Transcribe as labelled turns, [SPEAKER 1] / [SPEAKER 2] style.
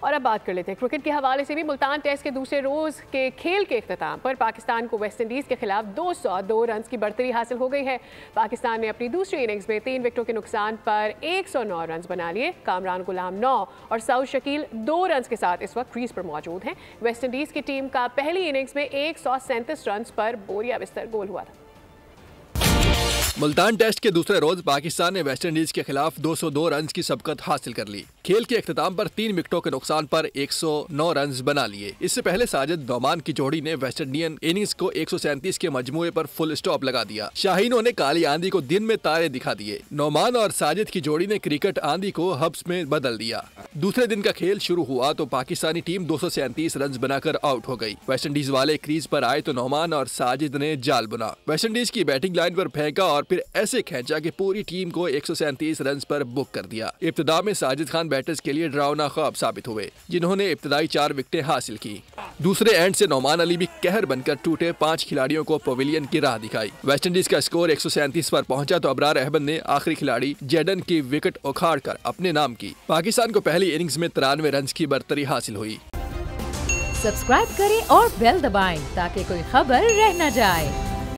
[SPEAKER 1] और अब बात कर लेते हैं क्रिकेट के हवाले से भी। मुल्तान टेस्ट के दूसरे रोज के खेल के इख्तिताम पर पाकिस्तान को वेस्ट इंडीज के खिलाफ 202 रन की बढ़तरी हासिल हो गई है। पाकिस्तान ने अपनी दूसरी इनिंग्स में 3 विकेटों के नुकसान पर 109 रन बना लिए। कामरान गुलाम 9 और सऊद शकील 2 रन के साथ इस वक्त क्रीज पर मौजूद हैं। वेस्ट इंडीज की टीम का पहली इनिंग्स में 137 रन पर बोरिया बिस्तर गोल हुआ था।
[SPEAKER 2] मुल्तान टेस्ट के दूसरे रोज पाकिस्तान ने वेस्ट इंडीज के खिलाफ 202 रन की सबकत हासिल कर ली। खेल के इख्तिताम पर 3 विकेटों के नुकसान पर 109 रन बना लिए। इससे पहले साजिद नोमान की जोड़ी ने वेस्ट इंडियन इनिंग्स को 137 के मजमूए पर फुल स्टॉप लगा दिया। शाहीनों ने काली आंधी को दिन में तारे दिखा दिए। नोमान और साजिद की जोड़ी ने क्रिकेट आंधी को हब्स में बदल दिया। दूसरे दिन का खेल शुरू हुआ तो पाकिस्तानी टीम 237 रन बनाकर आउट हो गई। वेस्ट इंडीज वाले क्रीज पर आए तो नोमान और साजिद ने जाल बुना। वेस्ट इंडीज की बैटिंग लाइन पर फेंका और फिर ऐसे खींचा कि पूरी टीम को 137 रन पर बुक कर दिया। इब्तिदा में साजिद खान बैटर्स के लिए डरावना ख्वाब साबित हुए, जिन्होंने इब्तिदाई 4 विकेटें हासिल की। दूसरे एंड से नोमान अली भी कहर बनकर टूटे 5 खिलाड़ियों को पवेलियन की राह दिखाई। वेस्ट इंडीज का स्कोर 137 पर पहुंचा तो अबरार अहमद ने आखिरी खिलाड़ी जेडन की विकेट उखाड़ कर अपने नाम की। पाकिस्तान को पहली इनिंग्स में 93 रन की बढ़तरी हासिल हुई।
[SPEAKER 3] सब्सक्राइब करें और बेल दबाएं ताकि कोई खबर रह न जाए।